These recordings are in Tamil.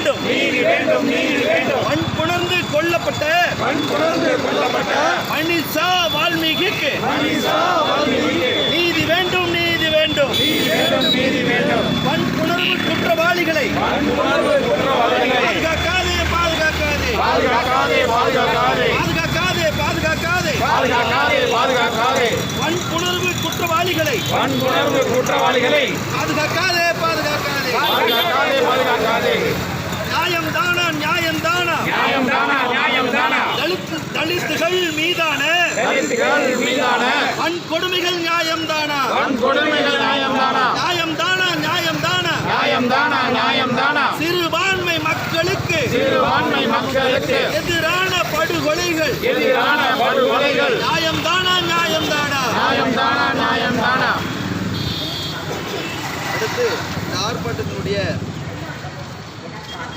வேண்டும் வன்புணர்ந்து கொல்லப்பட்ட மனிஷா வால்மீகிக்கு நீதி வேண்டும் வன்புணர்வு குற்றவாளிகளை பாதுகாக்காதே வன்புணர்வு குற்றவாளிகளை பாதுகாக்காதே நியாயம் தானா தலித்துகள் மீதான வன்கொடுமைகள் நியாயம் தானா சிறுபான்மை மக்களுக்கு எதிரான படுகொலைகள் நியாயம் தானா அடுத்து இந்த ஆர்ப்பாட்டத்தினுடைய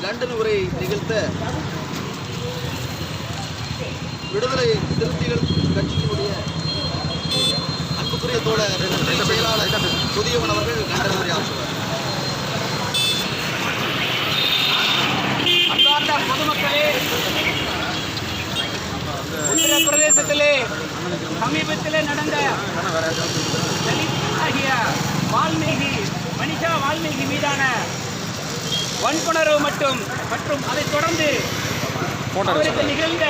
லண்டன் உரை நிகழ்த்த விடுதலை சிறுத்தைகள் கட்சியினுடைய அன்புக்குரிய தோழர் செயலாளர் புதியவன் அவர்கள் லண்டன் உரை ஆற்றுவார். அன்பார்ந்த பொதுமக்களே, உத்தரப்பிரதேசத்திலே சமீபத்திலே நடந்த ஆகிய மனிஷா வால்மீகி மீதான வன்புணர்வு மற்றும் அதைத் தொடர்ந்து அவருக்கு நிகழ்ந்த